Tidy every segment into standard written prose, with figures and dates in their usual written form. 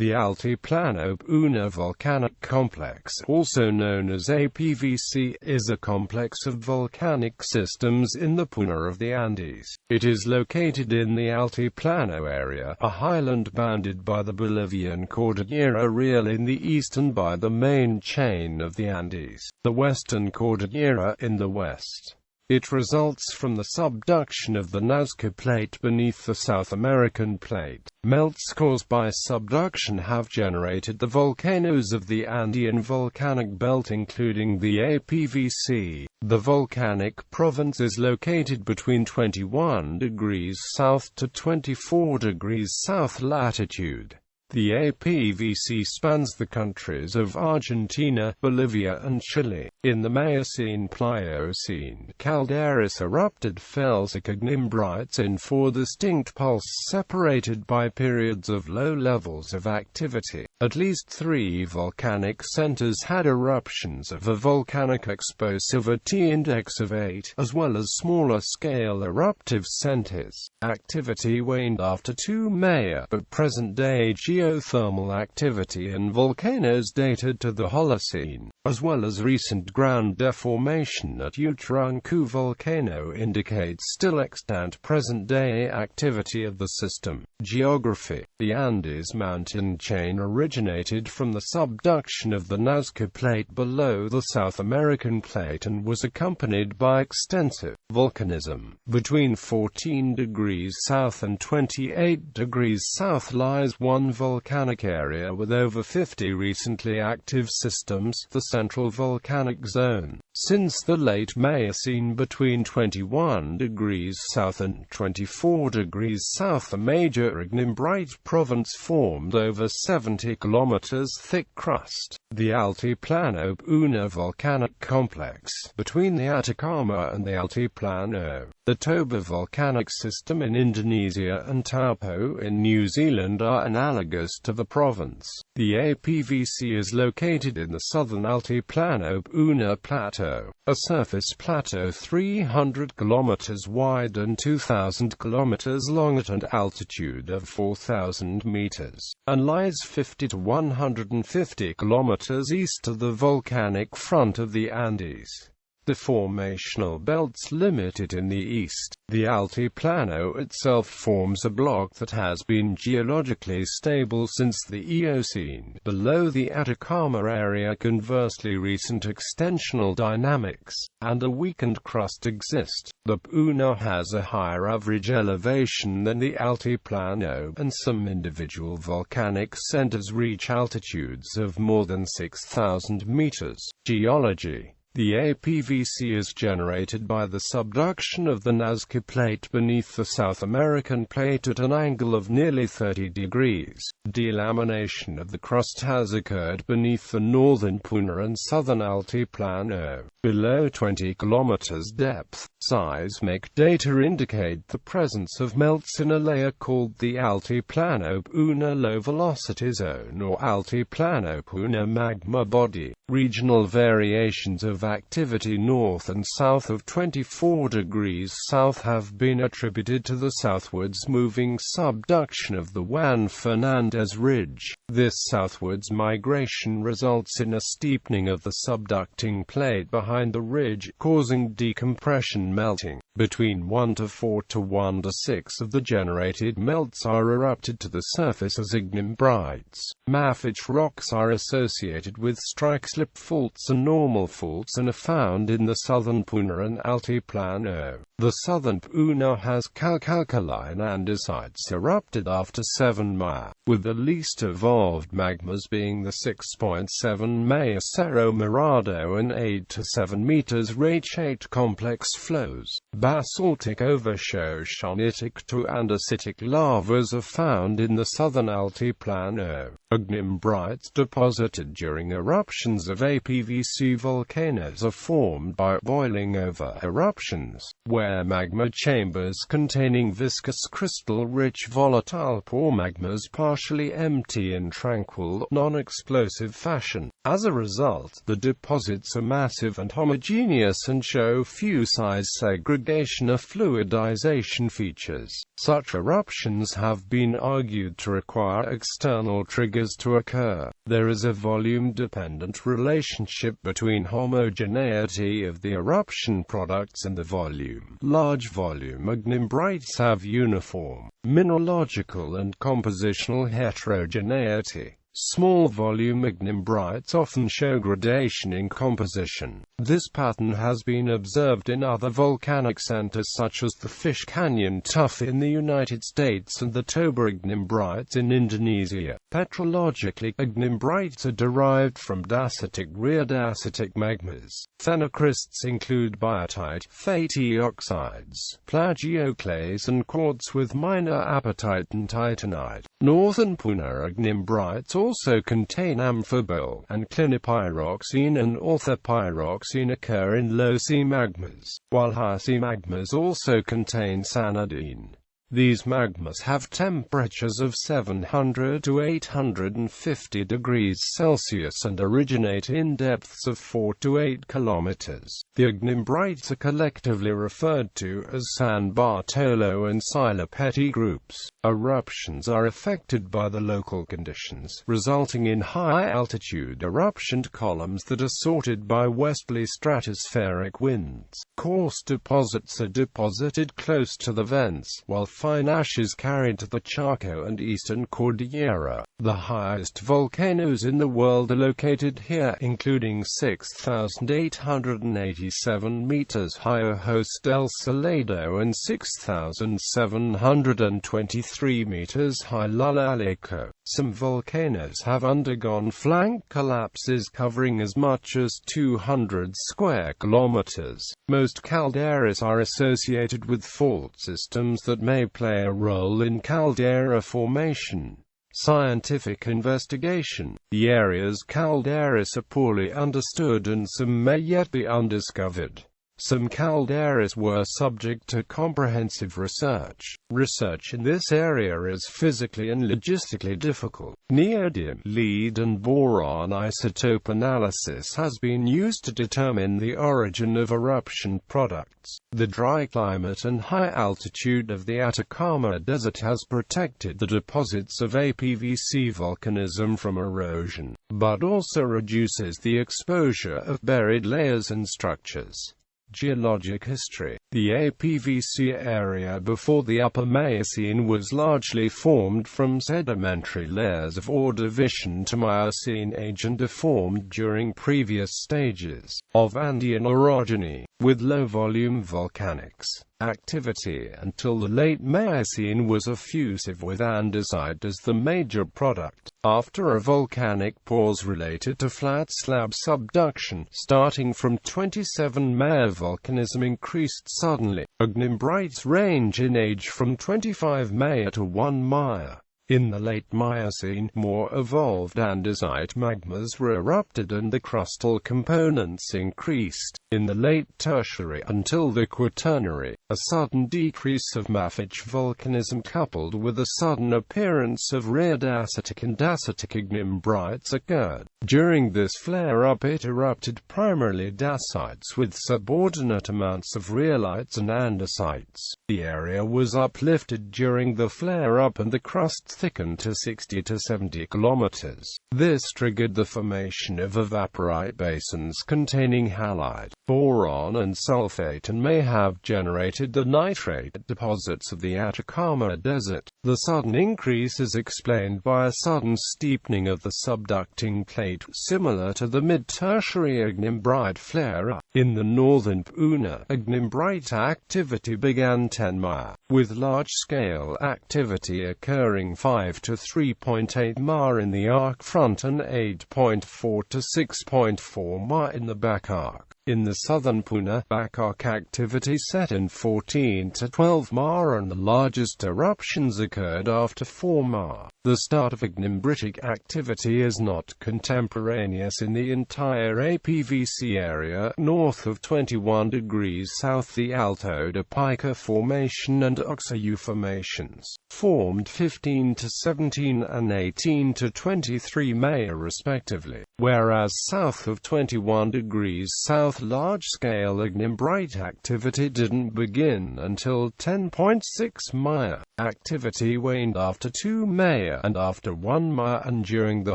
The Altiplano Puna Volcanic Complex, also known as APVC, is a complex of volcanic systems in the Puna of the Andes. It is located in the Altiplano area, a highland bounded by the Bolivian Cordillera Real in the east and by the main chain of the Andes, the Western Cordillera, in the west. It results from the subduction of the Nazca Plate beneath the South American Plate. Melts caused by subduction have generated the volcanoes of the Andean Volcanic Belt, including the APVC. The volcanic province is located between 21 degrees south to 24 degrees south latitude. The APVC spans the countries of Argentina, Bolivia and Chile. In the Miocene-Pliocene, calderas erupted felsic ignimbrites in 4 distinct pulses separated by periods of low levels of activity. At least 3 volcanic centers had eruptions of a volcanic explosivity index of 8, as well as smaller-scale eruptive centers. Activity waned after 2 Maya, but present-day geothermal activity in volcanoes dated to the Holocene, as well as recent ground deformation at Utruncu volcano, indicates still extant present-day activity of the system. Geography. The Andes mountain chain originated from the subduction of the Nazca Plate below the South American Plate and was accompanied by extensive volcanism. Between 14 degrees south and 28 degrees south lies one volcanic area with over 50 recently active systems, the Central Volcanic Zone. Since the late Miocene, between 21 degrees south and 24 degrees south, a major ignimbrite province formed over 70 kilometers thick crust. The Altiplano Puna Volcanic Complex, between the Atacama and the Altiplano, the Toba Volcanic System in Indonesia and Taupo in New Zealand are analogous to the province. The APVC is located in the southern Altiplano Puna Plateau, a surface plateau 300 kilometers wide and 2,000 kilometers long at an altitude of 4,000 meters, and lies 50 to 150 kilometers east of the volcanic front of the Andes. The formational belts limit it in the east. The Altiplano itself forms a block that has been geologically stable since the Eocene. Below the Atacama area, conversely, recent extensional dynamics and a weakened crust exist. The Puna has a higher average elevation than the Altiplano, and some individual volcanic centers reach altitudes of more than 6,000 meters. Geology. The APVC is generated by the subduction of the Nazca Plate beneath the South American Plate at an angle of nearly 30 degrees. Delamination of the crust has occurred beneath the northern Puna and southern Altiplano. Below 20 kilometers depth, seismic data indicate the presence of melts in a layer called the Altiplano Puna Low Velocity Zone or Altiplano Puna Magma Body. Regional variations of activity north and south of 24 degrees south have been attributed to the southwards moving subduction of the Juan Fernandez Ridge. This southwards migration results in a steepening of the subducting plate behind the ridge, causing decompression melting. Between 1 to 4 to 1 to 6 of the generated melts are erupted to the surface as ignimbrites. Mafic rocks are associated with strike-slip faults and normal faults and are found in the southern Puna and Altiplano. The southern Puna has calcaline andesites erupted after 7 Maya, with the least evolved magmas being the 6.7 Maya Cerro Morado and 8 to 7 meters rachate complex flows. Basaltic over-shoshonitic to andesitic lavas are found in the southern Altiplano. Ignimbrites deposited during eruptions of APVC volcanoes are formed by boiling over eruptions, where magma chambers containing viscous crystal-rich volatile pore magmas partially empty in tranquil, non-explosive fashion. As a result, the deposits are massive and homogeneous and show few size segregation or fluidization features. Such eruptions have been argued to require external triggers triggers to occur. There is a volume-dependent relationship between homogeneity of the eruption products and the volume. Large volume ignimbrites have uniform mineralogical and compositional heterogeneity. Small volume ignimbrites often show gradation in composition. This pattern has been observed in other volcanic centers such as the Fish Canyon Tuff in the United States and the Toba ignimbrites in Indonesia. Petrologically, ignimbrites are derived from dacitic rhyodiacitic magmas. Phenocrysts include biotite, fatty oxides, plagioclase and quartz with minor apatite and titanite. Northern Puna ignimbrites also contain amphibole and clinopyroxene and orthopyroxene occur in low-sea magmas, while high-sea magmas also contain sanidine. These magmas have temperatures of 700 to 850 degrees Celsius and originate in depths of 4 to 8 kilometers. The ignimbrites are collectively referred to as San Bartolo and Silipeti groups. Eruptions are affected by the local conditions, resulting in high-altitude eruption columns that are sorted by westerly stratospheric winds. Coarse deposits are deposited close to the vents, while fine ash is carried to the Chaco and Eastern Cordillera. The highest volcanoes in the world are located here, including 6,887 meters high Ojos del Salado and 6,723 meters high Lulaleco. Some volcanoes have undergone flank collapses covering as much as 200 square kilometers. Most calderas are associated with fault systems that may play a role in caldera formation. Scientific investigation. The area's calderas are poorly understood and some may yet be undiscovered. Some calderas were subject to comprehensive research. Research in this area is physically and logistically difficult. Neodymium, lead and boron isotope analysis has been used to determine the origin of eruption products. The dry climate and high altitude of the Atacama Desert has protected the deposits of APVC volcanism from erosion, but also reduces the exposure of buried layers and structures. Geologic history. The APVC area before the Upper Miocene was largely formed from sedimentary layers of Ordovician to Miocene age and deformed during previous stages of Andean orogeny, with low-volume volcanics activity until the late Miocene was effusive with Ande's.It as the major product. After a volcanic pause related to flat slab subduction, starting from 27 Maya volcanism increased suddenly. Ignimbrites range in age from 25 Maya to 1 Maya. In the late Miocene, more evolved Andesite magmas were erupted and the crustal components increased. In the late Tertiary until the Quaternary, a sudden decrease of mafic volcanism coupled with a sudden appearance of rhyodiacitic and dacitic ignimbrites occurred. During this flare-up it erupted primarily dacites with subordinate amounts of rhyolites and andesites. The area was uplifted during the flare-up and the crust thickened to 60 to 70 kilometers. This triggered the formation of evaporite basins containing halide, boron and sulfate and may have generated the nitrate deposits of the Atacama Desert. The sudden increase is explained by a sudden steepening of the subducting plate, similar to the mid-tertiary ignimbrite flare-up. In the northern Puna, ignimbrite activity began 10 Maya, with large-scale activity occurring 5 to 3.8 Ma in the arc front and 8.4 to 6.4 Ma in the back arc. In the southern Puna, back arc activity set in 14 to 12 Ma and the largest eruptions occurred after 4 Ma. The start of ignimbritic activity is not contemporaneous in the entire APVC area. North of 21 degrees south, the Alto de Pica Formation and Oxayu formations formed 15 to 17 and 18 to 23 Maya respectively, whereas south of 21 degrees south large-scale ignimbrite activity didn't begin until 10.6 Maya. Activity waned after 2 Maya and after 1 Maya, and during the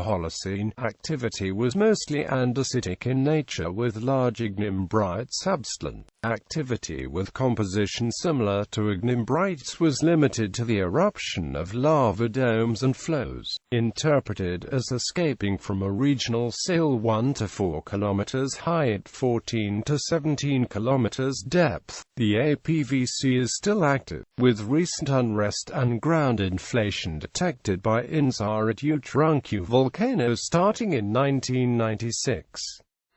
Holocene, activity was mostly andesitic in nature with large ignimbrite substance. Activity with composition similar to ignimbrites was limited to the eruption of lava domes and flows, interpreted as escaping from a regional sill 1 to 4 km high at 14 to 17 km depth. The APVC is still active, with recent unrest and ground inflation detected by Andean volcanoes starting in 1996.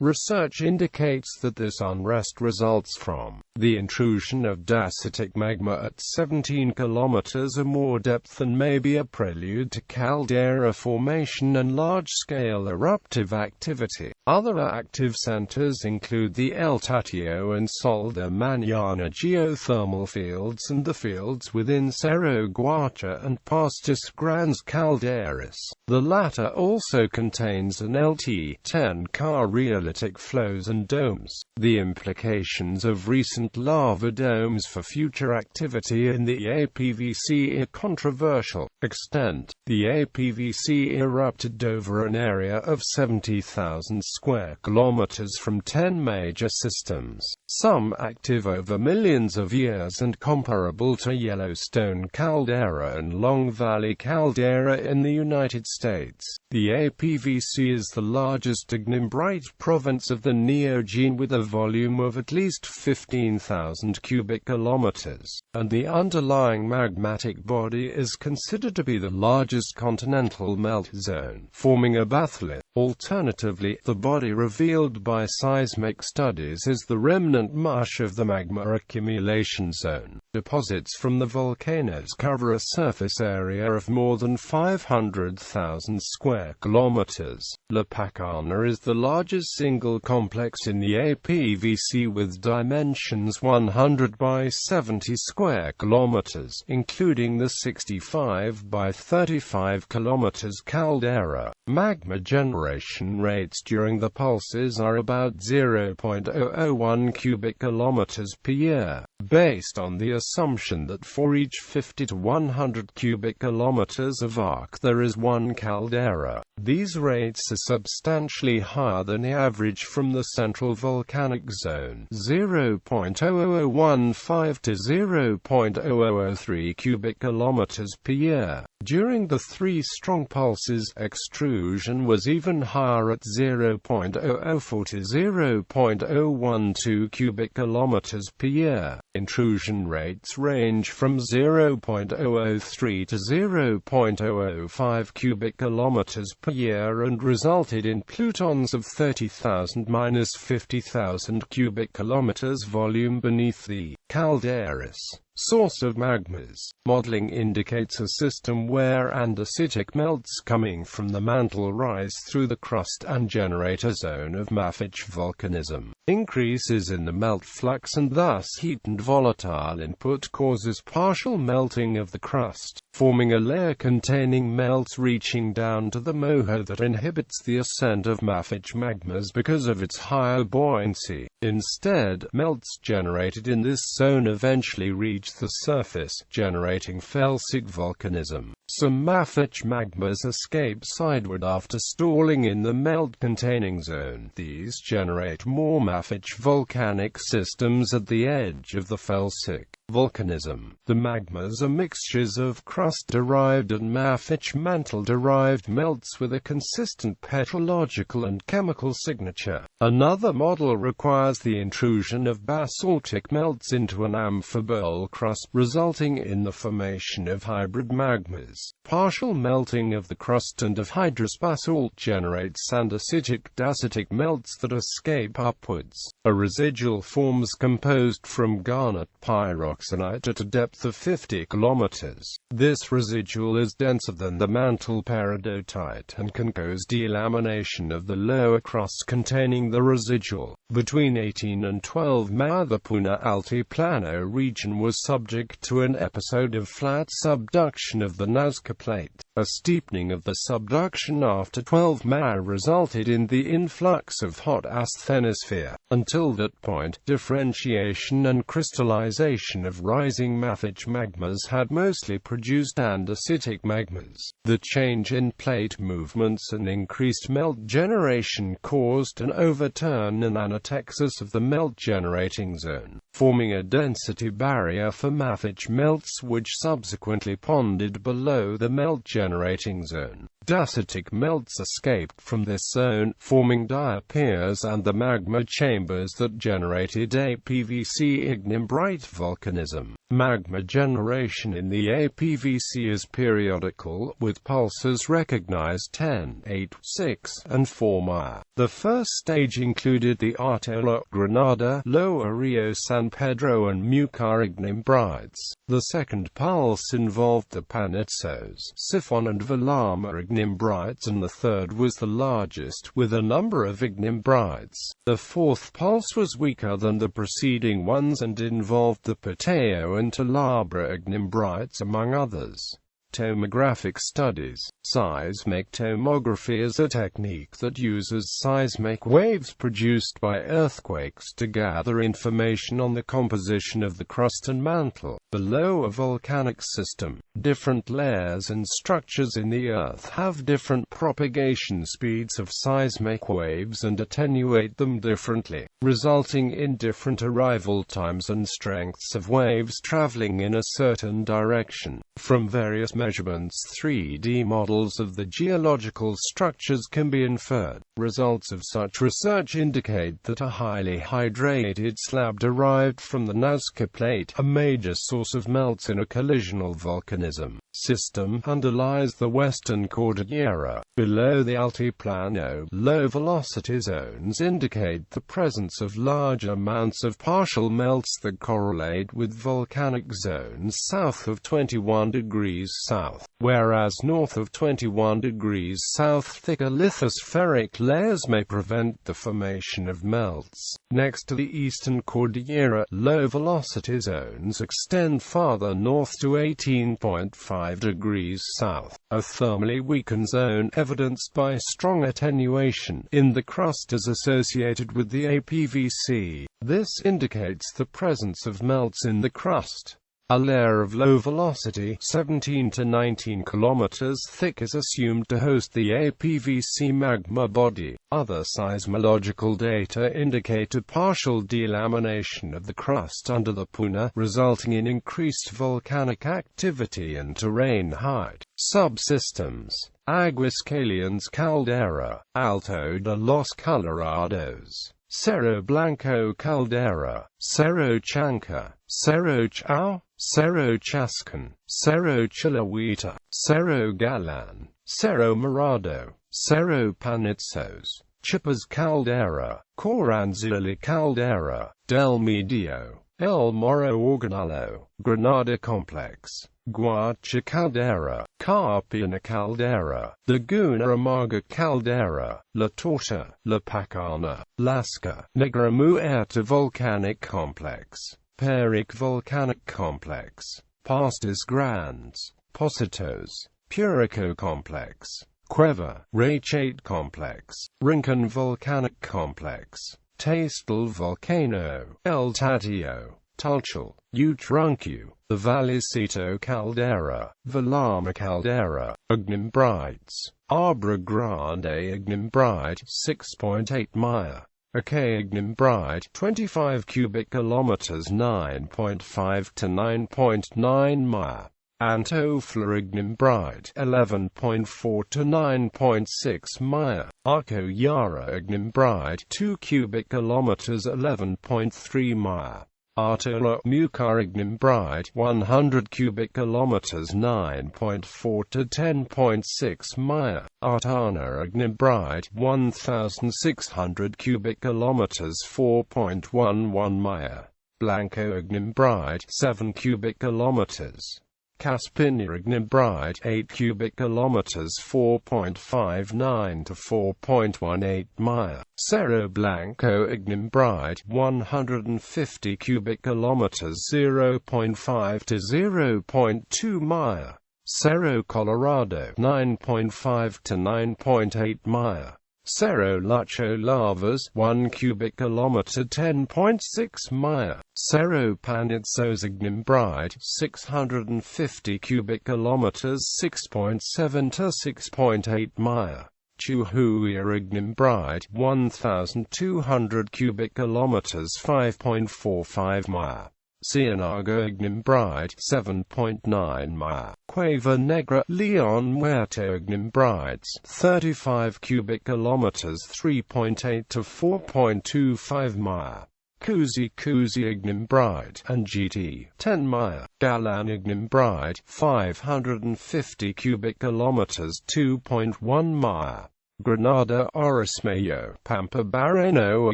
Research indicates that this unrest results from the intrusion of dacitic magma at 17 km or more depth and may be a prelude to caldera formation and large-scale eruptive activity. Other active centers include the El Tatio and Sol de Mañana geothermal fields and the fields within Cerro Guacha and Pastos Grandes calderas. The latter also contains an LT10 rheolitic flows and domes. The implications of recent lava domes for future activity in the APVC are controversial. Extent: the APVC erupted over an area of 70,000 square kilometers from 10 major systems, some active over millions of years and comparable to Yellowstone caldera and Long Valley caldera in the United States. The APVC is the largest ignimbrite province of the Neogene with a volume of at least 15,000 cubic kilometers, and the underlying magmatic body is considered to be the largest continental melt zone, forming a batholith. Alternatively, the body revealed by seismic studies is the remnant mush of the magma accumulation zone. Deposits from the volcanoes cover a surface area of more than 500,000 square kilometers. La Pacana is the largest single complex in the APVC with dimensions 100 by 70 square kilometers, including the 65 by 35 kilometers caldera. Magma generation rates during the pulses are about 0.001 cubic kilometers per year, based on the assumption that for each 50 to 100 cubic kilometers of arc there is one caldera. These rates are substantially higher than the average from the central volcanic zone, 0.00015 to 0.0003 cubic kilometers per year. During the 3 strong pulses, extrusion was even higher at 0.004 to 0.012 cubic kilometers per year. Intrusion rates range from 0.003 to 0.005 cubic kilometers per year and resulted in plutons of 30,000–50,000 cubic kilometers volume beneath the calderas. Source of magmas. Modeling indicates a system where andesitic melts coming from the mantle rise through the crust and generate a zone of mafic volcanism. Increases in the melt flux and thus heat and volatile input causes partial melting of the crust, forming a layer containing melts reaching down to the moho that inhibits the ascent of mafic magmas because of its higher buoyancy. Instead, melts generated in this zone eventually reach the surface, generating felsic volcanism. Some mafic magmas escape sideward after stalling in the melt-containing zone. These generate more mafic volcanic systems at the edge of the felsic volcanism. The magmas are mixtures of crust-derived and mafic mantle-derived melts with a consistent petrological and chemical signature. Another model requires the intrusion of basaltic melts into an amphibole crust, resulting in the formation of hybrid magmas. Partial melting of the crust and of hydrous basalt generates andesitic dacitic melts that escape upwards. A residual forms composed from garnet pyroxenite at a depth of 50 kilometers. This residual is denser than the mantle peridotite and can cause delamination of the lower crust containing the residual. Between 18 and 12 May, the Puna Altiplano region was subject to an episode of flat subduction of the Nazca Plate. A steepening of the subduction after 12 May resulted in the influx of hot asthenosphere. Until that point, differentiation and crystallization of rising mafic magmas had mostly produced andesitic magmas. The change in plate movements and increased melt generation caused an overturn in anatexis of the melt-generating zone, forming a density barrier for mafic melts which subsequently ponded below the melt-generating zone. Dacitic melts escaped from this zone, forming diapirs and the magma chambers that generated APVC ignimbrite volcanism. Magma generation in the APVC is periodical, with pulses recognized 10, 8, 6, and 4 Maya. The first stage included the Artola, Granada, Lower Rio San Pedro and Mucar ignimbrites. The second pulse involved the Panizos, Sifon and Valama ignimbrites, and the third was the largest, with a number of ignimbrites. The fourth pulse was weaker than the preceding ones and involved the Pateo and Talabra ignimbrites among others. Tomographic studies. Seismic tomography is a technique that uses seismic waves produced by earthquakes to gather information on the composition of the crust and mantle below a volcanic system. Different layers and structures in the Earth have different propagation speeds of seismic waves and attenuate them differently, resulting in different arrival times and strengths of waves traveling in a certain direction. From various measurements, 3D models of the geological structures can be inferred. Results of such research indicate that a highly hydrated slab derived from the Nazca Plate, a major source of melts in a collisional volcanism system, underlies the Western Cordillera. Below the Altiplano, low-velocity zones indicate the presence of large amounts of partial melts that correlate with volcanic zones south of 21 degrees south, whereas north of 21 degrees south thicker lithospheric layers may prevent the formation of melts. Next to the Eastern Cordillera, low-velocity zones extend farther north to 18.5 degrees south, a thermally weakened zone evidenced by strong attenuation in the crust is associated with the APVC. This indicates the presence of melts in the crust. A layer of low velocity, 17 to 19 kilometers thick, is assumed to host the APVC magma body. Other seismological data indicate a partial delamination of the crust under the Puna, resulting in increased volcanic activity and terrain height. Subsystems: Aguascalientes Caldera, Alto de los Colorados, Cerro Blanco Caldera, Cerro Chanca, Cerro Chao, Cerro Chascan, Cerro Chilahuita, Cerro Galan, Cerro Morado, Cerro Panizos, Chipas Caldera, Coranzilli Caldera, Del Medio, El Morro Organalo, Granada Complex, Guacha Caldera, Carpina Caldera, Laguna Amarga Caldera, La Torta, La Pacana, Lasca, Negra Muerta Volcanic Complex, Peric Volcanic Complex, Pastos Grandes, Positos, Purico Complex, Cueva, Rachate Complex, Rincon Volcanic Complex, Tastel Volcano, El Tatio, Tulchal, Utruncu, the Vallecito Caldera, Valama Caldera, ignimbrites, Abra Grande ignimbrite, 6.8 Maya, Acay ignimbrite, 25 cubic kilometers, 9.5 to 9.9 Maya, Antofla ignimbrite, 11.4 to 9.6 Maya, Arco Yara ignimbrite, 2 cubic kilometers, 11.3 Maya, Artola Mucar ignimbrite, 100 cubic kilometers, 9.4 to 10.6 Maya, Artana ignimbrite, 1,600 cubic kilometers, 4.11 Maya, Blanco ignimbrite, 7 cubic kilometers, Caspina ignimbrite, 8 cubic kilometers, 4.59 to 4.18 Maya, Cerro Blanco ignimbrite, 150 cubic kilometers, 0.5 to 0.2 Maya, Cerro Colorado, 9.5 to 9.8 Maya, Cerro Lucho lavas, 1 cubic kilometer 10.6 mile. Cerro Panizzo's ignimbrite, 650 cubic kilometers 6.7 to 6.8 mile. Chuhuia ignimbrite, 1,200 cubic kilometers 5.45 mile. Ciénaga ignimbrite, 7.9 mile. Cueva Negra, Leon Muerto ignimbrites, 35 cubic kilometers 3.8 to 4.25 mile. Cusi ignimbrite, and GT, 10 mile. Galan ignimbrite, 550 cubic kilometers 2.1 mile. Granada Orismeño, Pampa Barreno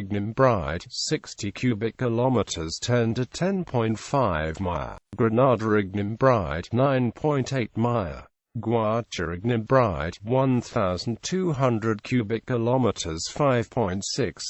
ignimbrite, 60 cubic kilometers 10 to 10.5 mile. Granada ignimbrite, 9.8 mile. Guacha ignimbrite, 1,200 cubic kilometers 5.6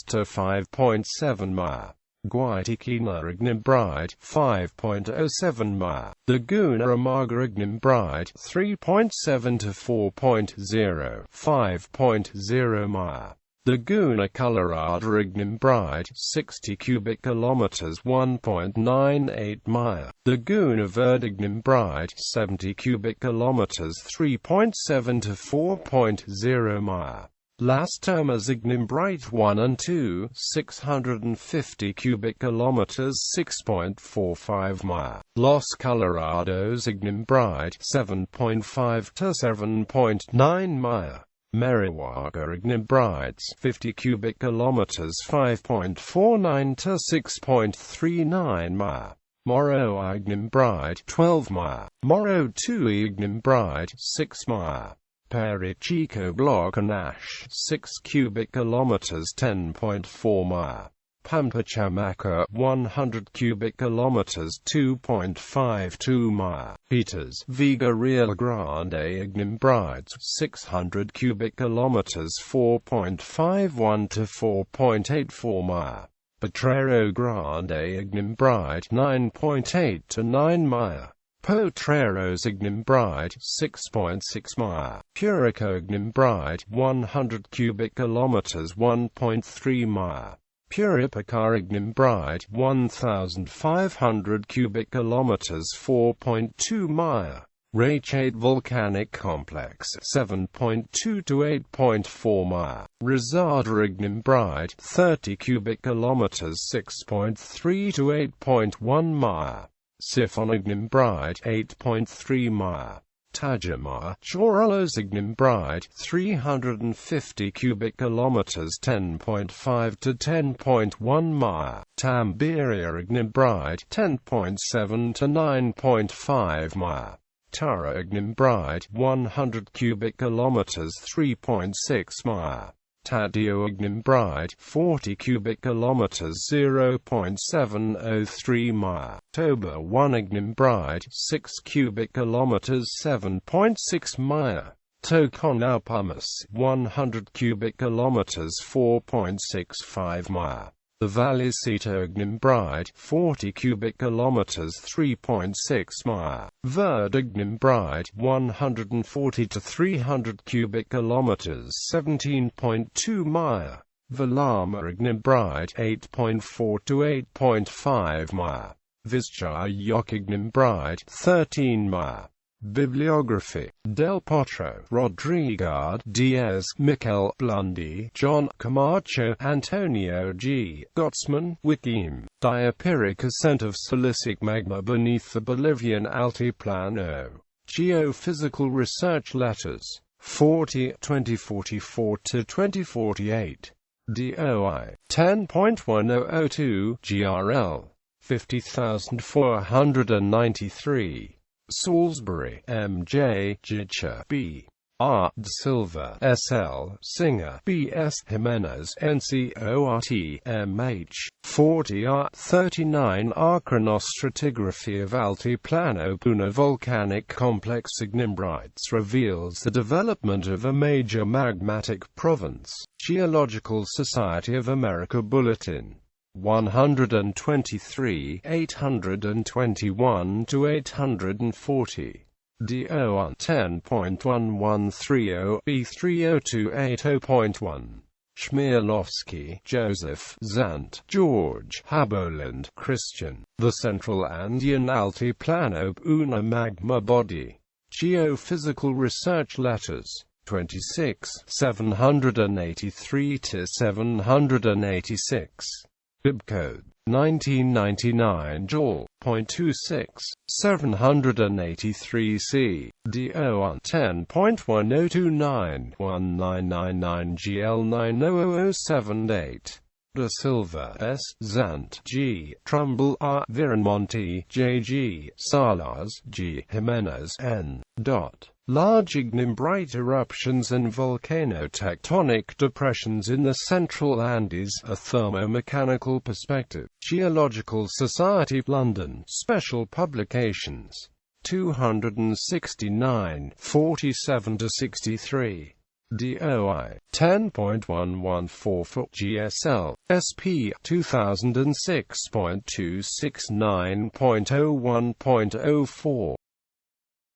to 5.7 mile. Guayaquina ignimbrite, 5.07 mile. Laguna Amarga ignimbrite, 3.7 to 4.0, 5.0 mile. Laguna Colorada ignimbrite, 60 cubic kilometers 1.98 mile. Laguna Verde ignimbrite, 70 cubic kilometers 3.7 to 4.0 mile. Las Termas ignimbrite 1 and 2, 650 cubic kilometers 6.45 mile. Los Colorados ignimbrite, 7.5 to 7.9 mile. Merihuaca ignimbrites, 50 cubic kilometers 5.49 to 6.39 mile. Morro ignimbrite, 12 mile. Morro II ignimbrite, 6 mile. Perichico block and ash, 6 cubic kilometers 10.4 mile. Pampachamaca, 100 cubic kilometers 2.52 mile. Peters Vega Real Grande ignimbrites, 600 cubic kilometers 4.51 to 4.84 mile. Potrero Grande ignimbrite, 9.8 to 9 mile. Potreros ignimbrite, 6.6 mile. Purico ignimbrite, 100 cubic kilometers 1.3 mile. Puripacar ignimbrite, 1,500 cubic kilometers 4.2 mile. Rachate Volcanic Complex, 7.2 to 8.4 mile. Rosada ignimbrite, 30 cubic kilometers 6.3 to 8.1 mile. Sifon ignimbrite, 8.3 mile. Tajamar, Chorrillos ignimbrite, 350 cubic kilometers 10.5 to 10.1 mile. Tambiria ignimbrite, 10.7 to 9.5 mile. Tara ignimbrite, 100 cubic kilometers 3.6 mile. Tadio ignimbrite, 40 cubic kilometers 0.703 mile. Toba 1 ignimbrite, 6 cubic kilometers 7.6 mile. Toconaupamas, 100 cubic kilometers 4.65 mile. The Valicito ignimbrite, 40 cubic kilometers 3.6 mile. Verde ignimbrite, 140 to 300 cubic kilometers 17.2 mile. Valama ignimbrite, 8.4 to 8.5 mile. Vizchayok ignimbrite, 13 mile. Bibliography. Del Potro, Rodrigo Diaz, Miquel Blundi, John Camacho, Antonio G. Gottsman, Wikim. Diapiric ascent of silicic magma beneath the Bolivian Altiplano. Geophysical Research Letters. 40, 2044 to 2048. DOI 10.1002, GRL 50,493. Salisbury, M.J., Jicha, B. R. De Silva, S.L., Singer, B.S. Jimenez, N.C.O.R.T., M.H., 40 R. 39 Archronostratigraphy of Altiplano Puna Volcanic Complex ignimbrites reveals the development of a major magmatic province. Geological Society of America Bulletin 123, 821 to 840. DO on 10.1130 B3028.0.1. Chmielowski, Joseph, Zant, George, Haboland, Christian. The Central Andean Altiplano Puna Magma Body. Geophysical Research Letters. 26, 783-786. Bibcode 1999 Joule. 0.26, 783C, DO 10.1029-1999 GL 900078. Da Silva S. Zant G. Trumbull R. Viramonte J. G. Salas G. Jimenez N. Large ignimbrite eruptions and volcano-tectonic depressions in the Central Andes, a thermomechanical perspective. Geological Society, London. Special Publications. 269, 47-63. DOI 10.114 GSL SP 2006.269.01.04